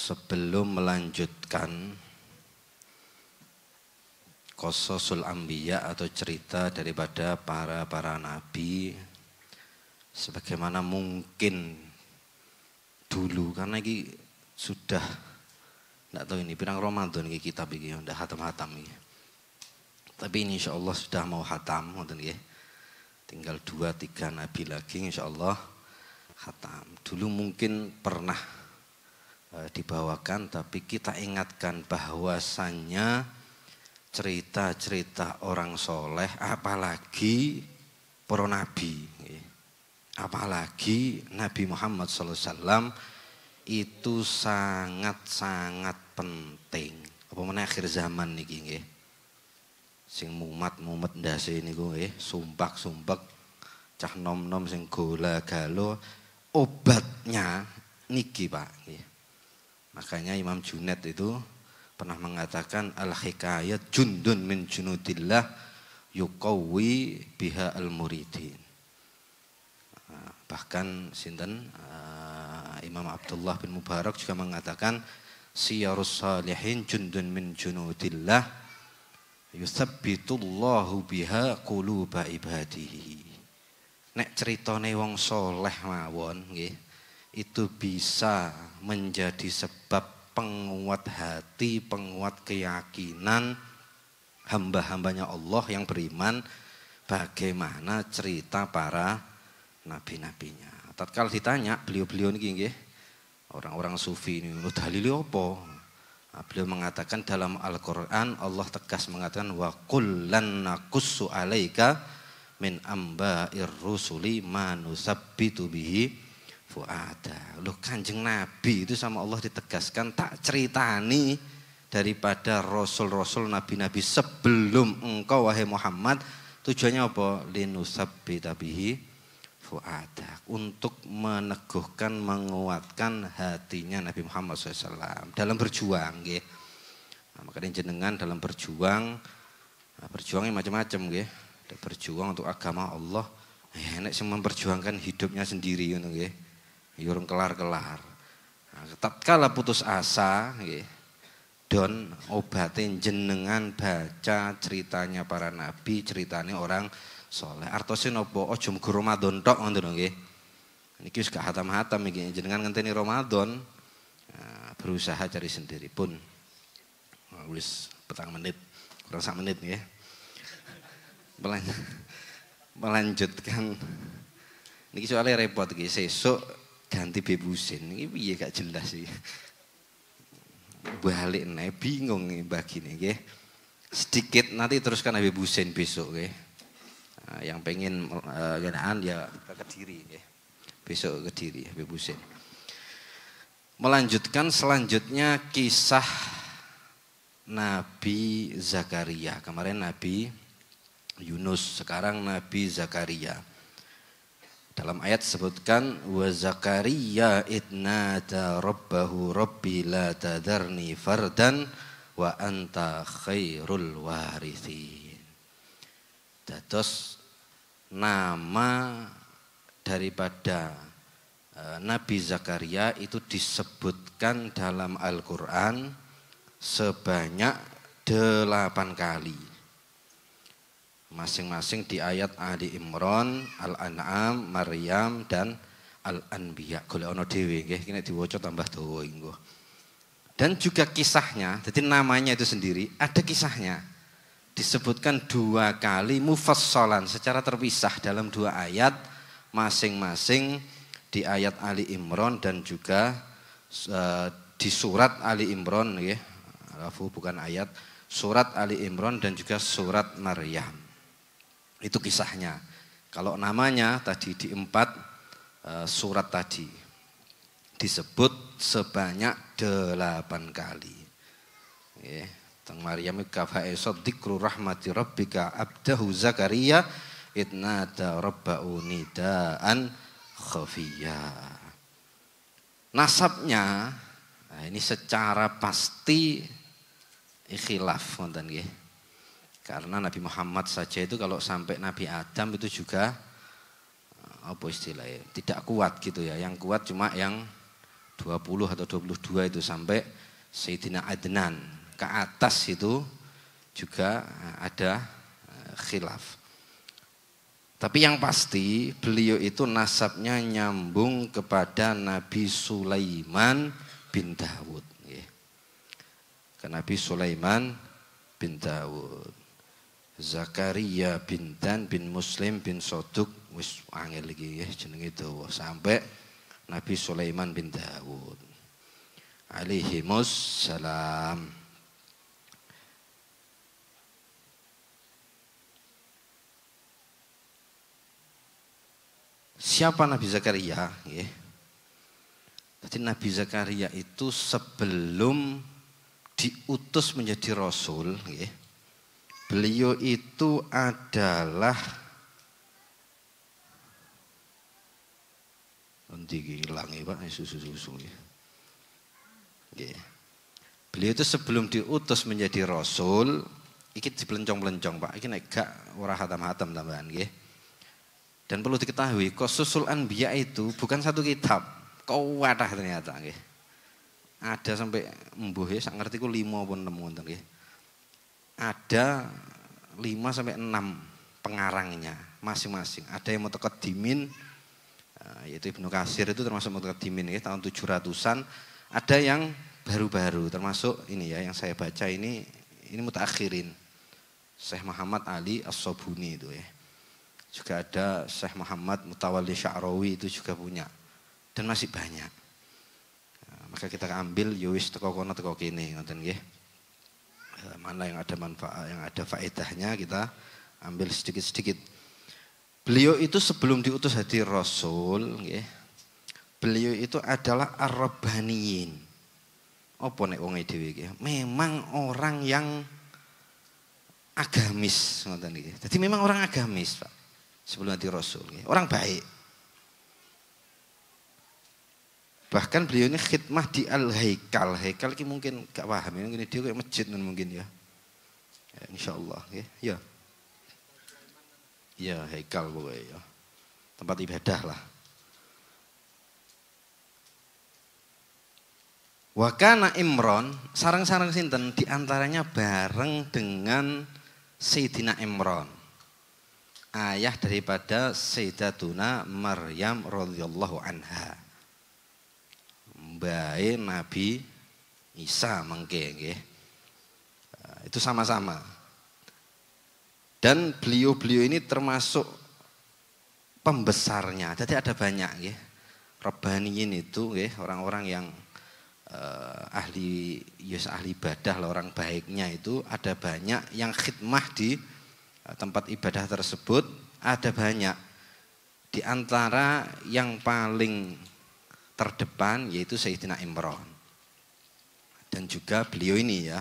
Sebelum melanjutkan Qososul Anbiya atau cerita daripada para nabi, sebagaimana mungkin dulu, karena ini sudah tidak tahu ini pirang Ramadan ini kitab ini udah hatam-hatam ini. Tapi ini insya Allah sudah mau hatam, tinggal 2-3 nabi lagi insya Allah hatam. Dulu mungkin pernah dibawakan, tapi kita ingatkan bahwasannya cerita-cerita orang soleh, apalagi para nabi, apalagi Nabi Muhammad SAW itu sangat-sangat penting. Apa mana akhir zaman niki nggih. Sing mumet ndase niku nggih, sumpek-sumpek, cah nom-nom sing gola-galo, obatnya niki Pak nggih. Makanya Imam Junaid itu pernah mengatakan al-hikayat jundun min junudillah yuqawwi biha al-muridin. Bahkan sinten Imam Abdullah bin Mubarak juga mengatakan siyarus salihin jundun min junudillah yuthabbitullahu biha quluba ibadihi. Nek critane wong saleh mawon nggih, itu bisa menjadi sebab penguat hati, penguat keyakinan hamba-hambanya Allah yang beriman, bagaimana cerita para nabi-nabinya. Tatkala ditanya beliau-beliau niki nggih, orang-orang sufi ini dalile apa? Nah, beliau mengatakan dalam Al-Qur'an Allah tegas mengatakan wa kullan naqussu 'alaika min amba'ir rusuli ma nusabbitu bihi fuada. Loh, Kanjeng Nabi itu sama Allah ditegaskan tak ceritani daripada rasul-rasul nabi-nabi sebelum engkau wahai Muhammad. Tujuannya apa? Linusabbita bihi fuada, untuk meneguhkan, menguatkan hatinya Nabi Muhammad SAW dalam berjuang nggih. Nah, makanya jenengan dalam berjuang, berjuangnya macam-macam nggih. Ada berjuang untuk agama Allah, enek sing memperjuangkan hidupnya sendiri ngono nggih. Yurung kelar-kelar. Nah, tatkala putus asa, don obatin jenengan baca ceritanya para nabi, ceritanya orang soleh. Artosnya nopo, ojo mgu Ramadan tok ngono nggih. Niki wis gak hatam-hatam iki, jenengan ngenteni Ramadan. Nah, berusaha cari sendiri pun. Wis petang menit, kurang 1 menit nggih. Melanjutkan. Niki soalnya repot iki, sesuk ganti bebusin, ini piye gak jelas sih. Balik nih bingung nih bagine nggih. Sedikit nanti teruskan bebusin besok nggih. Nah, yang pengen genaan ya ke Kediri nggih. Besok ke Kediri bebusin. Melanjutkan selanjutnya kisah Nabi Zakaria. Kemarin Nabi Yunus, sekarang Nabi Zakaria. Dalam ayat disebutkan wa Zakaria idnada rabbahu rabbi la tadarni fardan wa anta khairul warithin. Dados nama daripada Nabi Zakaria itu disebutkan dalam Al-Qur'an sebanyak 8 kali. Masing-masing di ayat Ali Imran, Al-An'am, Maryam dan Al-Anbiya. Golek ana dhewe nggih, iki nek diwaca tambah dawa engko. Dan juga kisahnya, jadi namanya itu sendiri ada kisahnya. Disebutkan 2 kali mufassalan secara terpisah dalam 2 ayat, masing-masing di ayat Ali Imran dan juga di surat Ali Imran nggih. Bukan ayat, surat Ali Imran dan juga surat Maryam. Itu kisahnya. Kalau namanya tadi di 4 surat tadi disebut sebanyak 8 kali. Teng Maryam kafa dzikru rahmati rabbika abdahu Zakaria idnada rabbahu nidaan khafiyya. Nasabnya ini secara pasti khilaf ngoten nggih. Karena Nabi Muhammad saja itu kalau sampai Nabi Adam itu juga apa istilahnya tidak kuat gitu ya. Yang kuat cuma yang 20 atau 22 itu sampai Sayyidina Adnan. Ke atas itu juga ada khilaf. Tapi yang pasti beliau itu nasabnya nyambung kepada Nabi Sulaiman bin Dawud. Ke Nabi Sulaiman bin Dawud. Zakaria bin Dan bin Muslim bin Soduk wis angel iki jenenge dawa sampai Nabi Sulaiman bin Dawud alaihimus salam. Siapa Nabi Zakaria? Jadi Nabi Zakaria itu sebelum diutus menjadi Rasul, beliau itu adalah hilang Pak, susu. Beliau itu sebelum diutus menjadi Rasul, iki dipelencong-pelencong Pak, iki nek gak ora hatam-hatam tambahan nggih. Dan perlu diketahui, Qasusul Anbiya itu bukan satu kitab, kuwatah ternyata nggih. Ada sampai mbuh ya, sak ngerti ku 5 pun 6 wonten nggih. Ada 5 sampai 6 pengarangnya masing-masing. Ada yang mutaqaddimin yaitu Ibnu Katsir itu termasuk mutaqaddimin ya, tahun 700-an. Ada yang baru-baru termasuk ini ya yang saya baca ini mutaakhirin. Syekh Muhammad Ali As-Sobuni itu ya. Juga ada Syekh Muhammad Mutawalli Sya'rawi itu juga punya. Dan masih banyak. Maka kita ambil yowis teko kono teko kene ngoten nggih. Mana yang ada manfaat, yang ada faedahnya kita ambil sedikit-sedikit. Beliau itu sebelum diutus jadi Rasul nggih. Beliau itu adalah Ar-Rabbaniyin. Apa nek wong dhewe iki? Memang orang yang agamis ngoten nggih. Jadi memang orang agamis, Pak. Sebelum jadi Rasul nggih. Orang baik. Bahkan beliau ini khidmah di Al-Haikal. Haikal ini mungkin gak paham ya, mungkin dia kayak masjid mungkin ya. Insyaallah ya. Ya, Haikal pokoknya ya. Tempat ibadah lah. Wa kana Imran, sareng-sareng sinten diantaranya bareng dengan Sayyidina Imran. Ayah daripada Sayyidatuna Maryam radhiyallahu anha. Bae Nabi Isa mengke nggih. Itu sama-sama. Dan beliau-beliau ini termasuk pembesarnya. Jadi ada banyak nggih. Rabbaniyin itu nggih, orang-orang yang ahli ibadah, orang baiknya itu ada banyak yang khidmah di tempat ibadah tersebut, ada banyak. Di antara yang paling terdepan yaitu Sayyidina Imran. Dan juga beliau ini ya.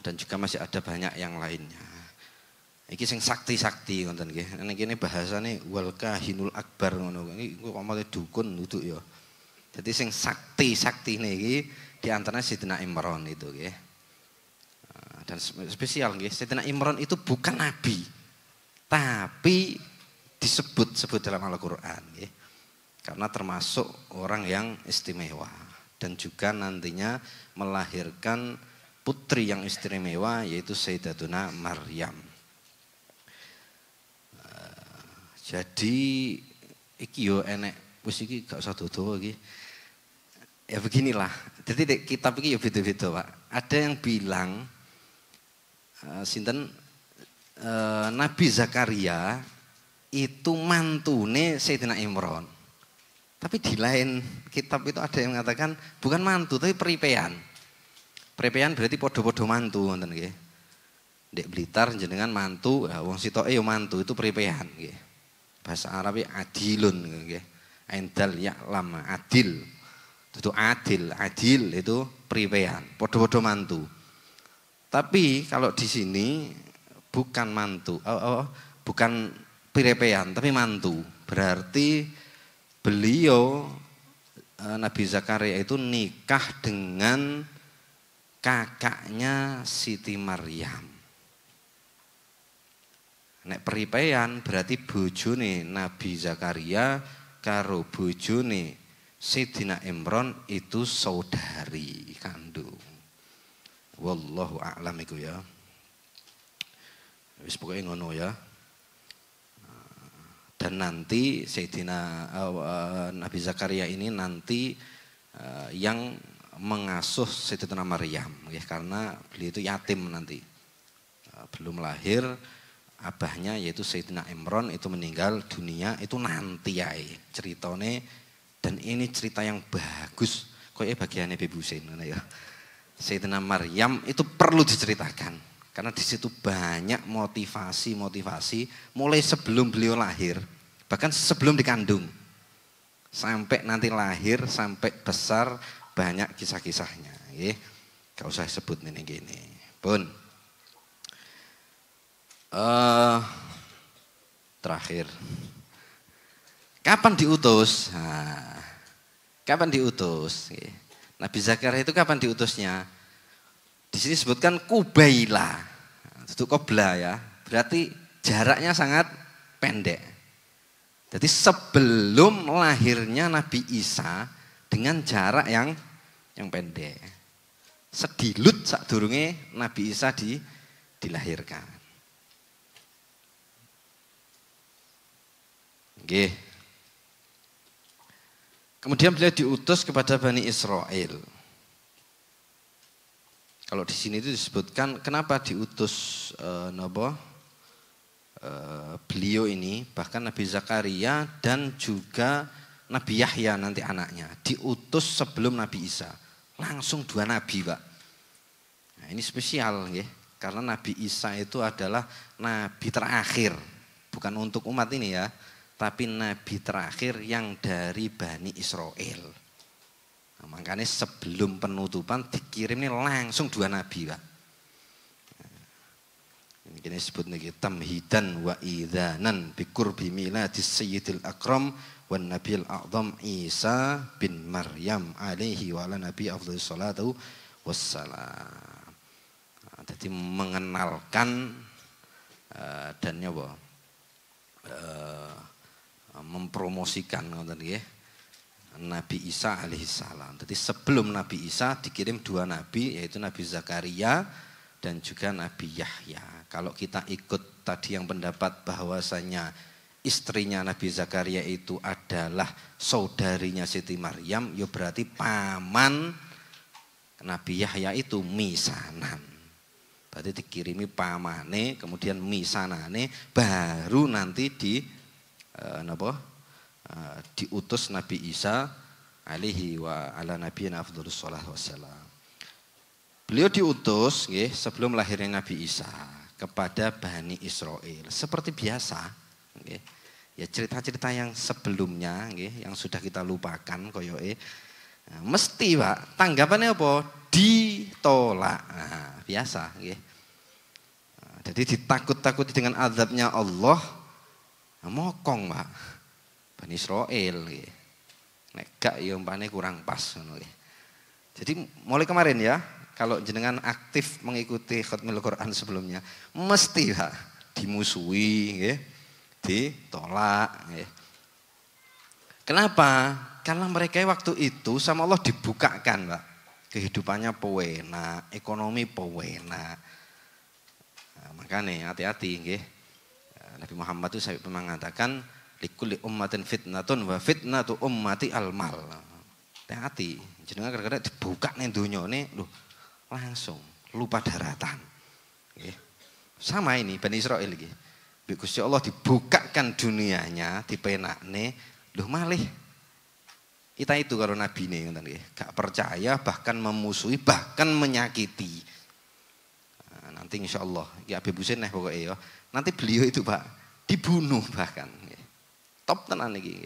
Dan juga masih ada banyak yang lainnya. Iki sing sakti-sakti ngoten nggih. Nek kene bahasane wal kahinul akbar ngono. Iki kok omate dukun duduk ya. Jadi sing sakti-saktine iki di antaranya Sayyidina Imran itu nggih. Dan spesial nggih, Sayyidina Imran itu bukan nabi. Tapi disebut dalam Al-Qur'an nggih. Karena termasuk orang yang istimewa dan juga nantinya melahirkan putri yang istimewa yaitu Sayyidatuna Maryam. Jadi iki yo enek wis iki gak usah dodo iki. Ya beginilah. Jadi kitab iki yo beda-beda, Pak. Ada yang bilang Nabi Zakaria itu mantune Sayyidina Imran. Tapi di lain kitab itu ada yang mengatakan bukan mantu tapi peripean. Peripean berarti podo-podo mantu ngoten nggih. Ndek Blitar jenengan mantu, wong sitoke yo mantu itu peripean nggih. Bahasa Arab adilun nggih. Aindal ya lam adil. Itu adil itu peripean, podo-podo mantu. Tapi kalau di sini bukan mantu, bukan peripean tapi mantu. Berarti beliau Nabi Zakaria itu nikah dengan kakaknya Siti Maryam. Nek peripean berarti bojone Nabi Zakaria karo bojone Sayyidina Imran itu saudari kandung. Wallahu a'lam iku ya. Wis pokoke ngono ya. Dan nanti Sayyidina Nabi Zakaria ini nanti yang mengasuh Sayyidatina Maryam ya, karena beliau itu yatim nanti. Belum lahir, abahnya yaitu Sayyidina Imran itu meninggal dunia itu nanti ya ceritane, dan ini cerita yang bagus. Koyo bagiannya Bebu Husain ya. Sayyidina Maryam itu perlu diceritakan. Karena di situ banyak motivasi mulai sebelum beliau lahir, bahkan sebelum dikandung, sampai nanti lahir, sampai besar, banyak kisah-kisahnya. Gak usah sebut ini gini. Pun terakhir, kapan diutus? Nah, kapan diutus? Nabi Zakaria itu kapan diutusnya? Di sini disebutkan Kubaila, itu Qobla ya, berarti jaraknya sangat pendek. Jadi sebelum lahirnya Nabi Isa dengan jarak yang pendek. Sedilut sadurunge Nabi Isa dilahirkan. Oke. Kemudian beliau diutus kepada Bani Israel. Kalau di sini itu disebutkan kenapa diutus beliau ini, bahkan Nabi Zakaria dan juga Nabi Yahya nanti anaknya diutus sebelum Nabi Isa. Langsung 2 nabi, Pak. Nah, ini spesial ya, karena Nabi Isa itu adalah nabi terakhir, bukan untuk umat ini ya, tapi nabi terakhir yang dari Bani Israel. Nah, makanya sebelum penutupan dikirim ini langsung 2 nabi, Pak. Ini disebut nih tamhidan wa idzanan bi qurbi miladis sayyidil akram wan nabiyil a'zam Isa bin Maryam alaihi wa ala nabi afdhalus salatu wassalam. Nah, jadi mengenalkan dan mempromosikan ngoten nggih Nabi Isa alaihissalam. Jadi sebelum Nabi Isa dikirim 2 nabi, yaitu Nabi Zakaria dan juga Nabi Yahya. Kalau kita ikut tadi yang pendapat bahwasanya istrinya Nabi Zakaria itu adalah saudarinya Siti Maryam, ya berarti paman Nabi Yahya itu misanan. Berarti dikirimi pamane, kemudian misanane, baru nanti diutus Nabi Isa alaihi wa ala nabiyina afdhalus sholatu wassalam. Beliau diutus sebelum lahirnya Nabi Isa kepada Bani Israel. Seperti biasa, ya cerita-cerita yang sebelumnya yang sudah kita lupakan koyoke. Nah, mesti Pak, tanggapannya apa? Ditolak. Nah, biasa Nah, jadi ditakut-takuti dengan azabnya Allah. Nah, mokong Pak. Bani Israel nek gak ya umpane kurang pas ngono. Jadi mulai kemarin ya, kalau jenengan aktif mengikuti khatmil Quran sebelumnya, mesti Pak dimusuhi ditolak Kenapa? Karena mereka waktu itu sama Allah dibukakan, Pak. Kehidupannya pewena, ekonomi pewena. Nah, makanya hati-hati nggih. Nabi Muhammad itu sampai mengatakan likulli ummatin fitnatun wa fitnatu ummati al-mal. Hati-hati, jenengan kadang-kadang dibuka ning donyane lho langsung lupa daratan. Nggih. Sama ini Bani Israil iki. Gusti Allah dibukakan dunianya, dipenakne, lho malih kita itu kalau nabine ngoten nggih, gak percaya, bahkan memusuhi, bahkan menyakiti. Nah, nanti insyaallah iki Habib Husain pokoknya ya. Nanti beliau itu Pak dibunuh bahkan. Top tenan iki.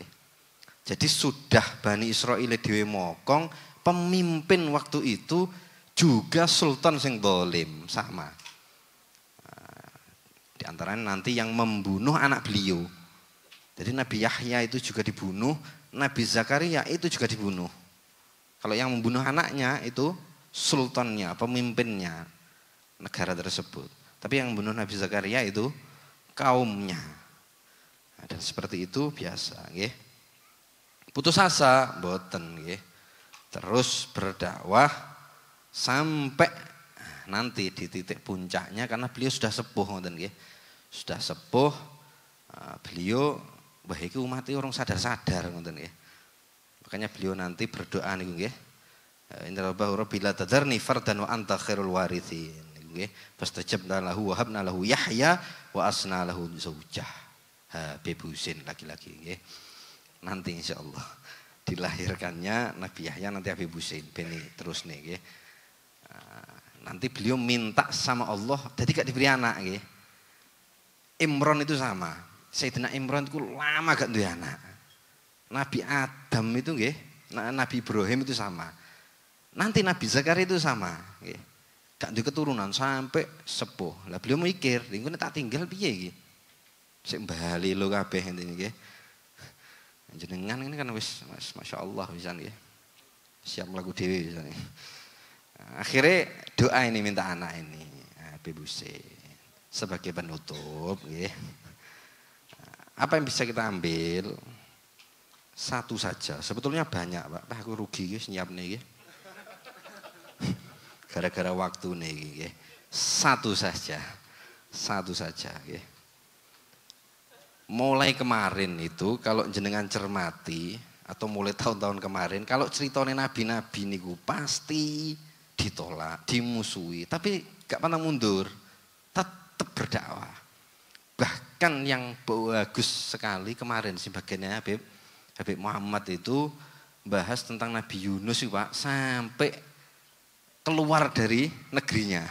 Jadi sudah Bani Israil dhewe mokong, pemimpin waktu itu juga sultan sing dolim sama. Di antaranya nanti yang membunuh anak beliau. Jadi Nabi Yahya itu juga dibunuh, Nabi Zakaria itu juga dibunuh. Kalau yang membunuh anaknya itu sultannya, pemimpinnya negara tersebut. Tapi yang membunuh Nabi Zakaria itu kaumnya. Nah, dan seperti itu biasa, nggih. Putus asa mboten nggih. Terus berdakwah sampai nanti di titik puncaknya karena beliau sudah sepuh ngoten nggih. Sudah sepuh beliau wah iki umat orang sadar-sadar ngoten nggih. Makanya beliau nanti berdoa niku nggih. Inna rabbila tadarni fardan wa anta khairul warithin nggih. Fastajabna lahu wa habna lahu Yahya wa asna lahu zaujah. Habib Husain laki-laki nggih. Nanti insyaallah dilahirkannya Nabi Yahya nanti Habib Husain beni terus nih nggih. Nanti beliau minta sama Allah jadi gak diberi anak nggih. Imron itu sama. Sayyidina Imron itu lama gak duwe anak. Nabi Adam itu nggih, Nabi Ibrahim itu sama. Nanti Nabi Zakaria itu sama, nggih. Gak duwe keturunan sampai sepuh. Lah beliau mikir, engko tak tinggal piye iki? Sik bali lho kabeh ngene nggih. Jenengan ini kan wis masyaallah pisan nggih. Siap lagu dhewe pisan. Akhirnya doa ini minta anak ini, Habib Husain sebagai penutup nggih. Apa yang bisa kita ambil? Satu saja. Sebetulnya banyak, Pak. Aku rugi guys nyiapne nggih. Gara-gara waktu nih, satu saja ya. Mulai kemarin itu kalau jenengan cermati atau mulai tahun-tahun kemarin kalau ceritanya nabi-nabi niku pasti ditolak, dimusuhi, tapi gak pernah mundur, tetap berdakwah. Bahkan yang bagus sekali kemarin sih bagiannya Habib Muhammad itu bahas tentang Nabi Yunus Pak sampai keluar dari negerinya.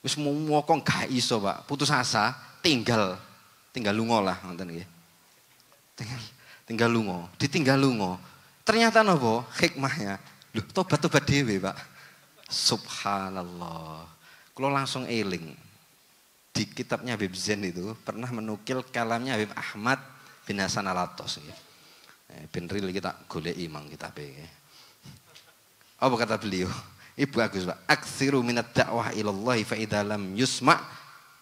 Wis ngomong gak iso Pak, putus asa, tinggal lunga lah ngoten nggih. Tinggal lunga, ditinggal lunga. Ternyata napa hikmahnya? Lho tobat-tobat dhewe Pak. Subhanallah. Kalau langsung eling. Di kitabnya Habib Zain itu pernah menukil kalamnya Habib Ahmad bin Hasan Al-Attas nggih. Ben ril kita goleki mang kitabe nggih. Apa kata beliau? Ibu Agus Pak, aksiru minat dakwah ilallah fa idza lam yusma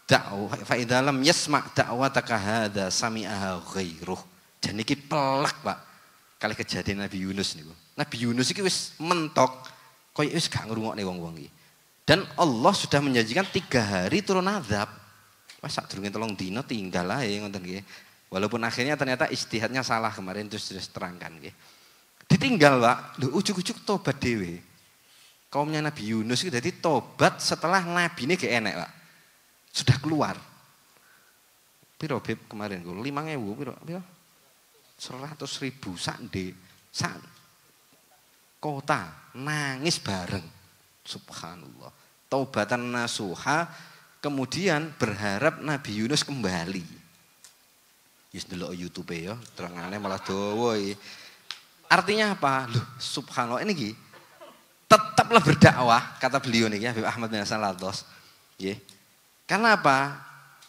dakwah fa idza lam yasma da'wataka hadza sami'aha ghairuh. Dan iki pelak Pak. Kali kejadian Nabi Yunus niku. Nabi Yunus iki wis mentok koyo wis gak ngrungokne wong-wong iki. Dan Allah sudah menjanjikan 3 hari turun azab. Wah sadurunge 3 dina tinggal ae ngoten nggih. Walaupun akhirnya ternyata ijtihadnya salah kemarin terus terangkan nggih. Ditinggal Pak, lho ujug-ujug tobat dhewe. Kaumnya Nabi Yunus itu jadi tobat setelah Nabi ini gak enak Pak. Sudah keluar. Piro Beb kemarin gue 5.000 piro? 100.000 sak kota nangis bareng. Subhanallah. Taubatan nasuha kemudian berharap Nabi Yunus kembali. Yus delok YouTube ya, terangane malah dawa iki. Artinya apa? Loh, subhanallah ini iki tetaplah berdakwah kata beliau nih ya Habib Ahmad bin Hasan Al-Attas. Nggih. Karena apa?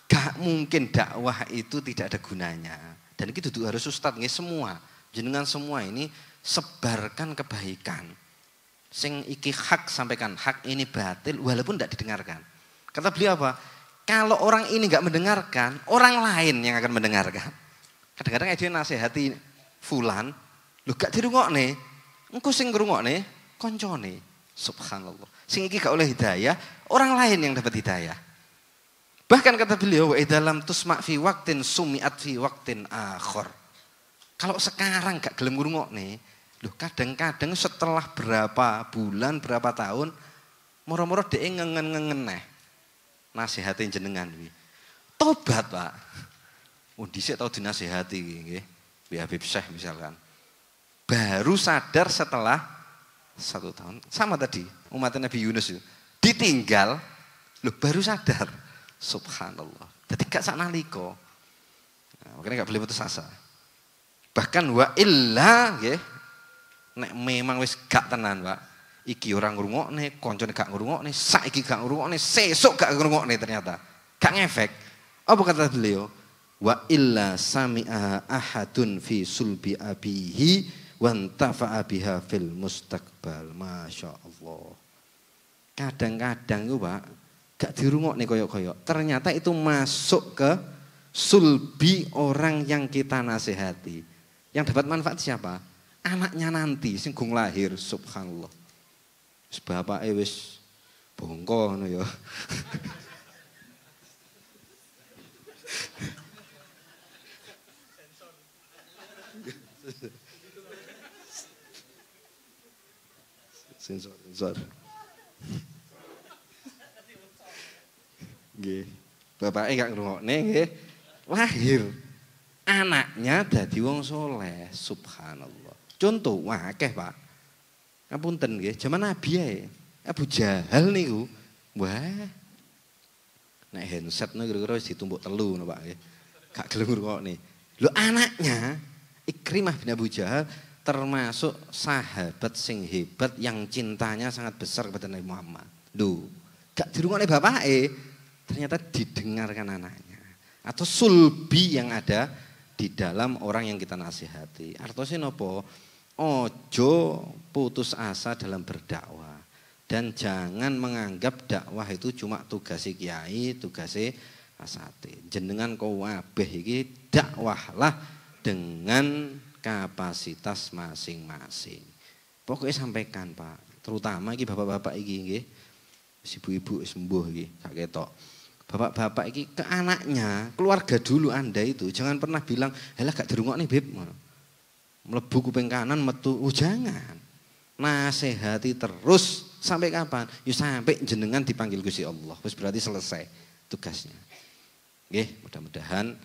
Gak mungkin dakwah itu tidak ada gunanya. Dan itu harus ustadz nggih semua. Jenengan semua ini sebarkan kebaikan. Sing iki hak sampaikan, hak ini batil walaupun tidak didengarkan. Kata beliau apa? Kalau orang ini enggak mendengarkan, orang lain yang akan mendengarkan. Kadang-kadang dia nasihati fulan, lu gak dirungokne, engko sing ngrungokne koncone. Subhanallah. Sing iki gak oleh hidayah, orang lain yang dapat hidayah. Bahkan kata beliau, wa idalam tusma' fi waqtin sumi'at fi waqtin akhar. Kalau sekarang gak gelem ngrungokne, lho kadang-kadang setelah berapa bulan, berapa tahun, moro-moro dhek ngengen-ngengen neh. Nasihatin jenengan iki. Tobat, Pak. Oh, dhisik tau dinasihati nggih. Bi Habib Syekh misalkan. Baru sadar setelah 1 tahun. Sama tadi, umat Nabi Yunus itu. Ditinggal, loh baru sadar. Subhanallah. Jadi gak sak nalika. Nah, makanya gak boleh putus asa. Bahkan wa illa nggih. Nek memang wis gak tenan, Pak. Iki orang ngrungokne, koncone gak ngrungokne, saiki gak ngrungokne, sesuk gak ngrungokne ternyata. Gak ngefek. Apa kata beliau? Wa illa sami'a ahadun fi sulbi abihi wa antafa'a biha fil mustaqbal. Masya Allah. Kadang-kadang itu Pak, gak dirungokne koyok-koyok. Ternyata itu masuk ke sulbi orang yang kita nasihati. Yang dapat manfaat siapa? Anaknya nanti sing gung lahir, subhanallah. Wis bapake wis bongko ngono ya. Sensor. Nggih. Bapake gak ngrungokne nggih. Lahir anaknya dadi wong soleh, subhanallah. Contoh, wah akeh Pak. Ngapunten nggih, zaman Nabi ae. Abu Jahal niku, wah. Nek handset niku kira-kira wis ditumpuk telu no Pak nggih. Gak gelem ngrungokne. Lho anaknya Ikrimah bin Abu Jahal termasuk sahabat sing hebat yang cintanya sangat besar kepada Nabi Muhammad. Lho, gak dirungokne bapake, ternyata didengarkan anaknya. Atau sulbi yang ada di dalam orang yang kita nasihati. Artosnya nopo? Ojo putus asa dalam berdakwah. Dan jangan menganggap dakwah itu cuma tugas kiai, tugas asate. Jenengan kau wabeh iki dakwahlah dengan kapasitas masing-masing. Pokoknya sampaikan Pak, terutama iki bapak-bapak iki nggih. Ibu-ibu sembuh iki, gak ketok. Bapak-bapak iki ke anaknya, keluarga dulu Anda itu jangan pernah bilang, "Halah gak dirungokne, Beb." Mlebu kuping kanan metu, jangan. Nasihati terus sampai kapan? Ya sampai jenengan dipanggil Gusti Allah. Wis berarti selesai tugasnya. Nggih, mudah-mudahan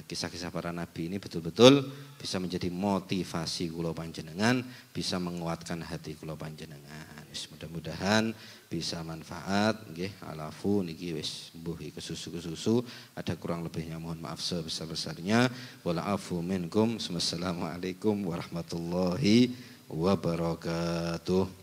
kisah-kisah para nabi ini betul-betul bisa menjadi motivasi kula panjenengan, bisa menguatkan hati kula panjenengan. Mudah-mudahan bisa manfaat nggih. Alafu niki wis mbuh kesusu-kesusu, ada kurang lebihnya mohon maaf sebesar-besarnya. Wala afu minkum. Wassalamualaikum warahmatullahi wabarakatuh.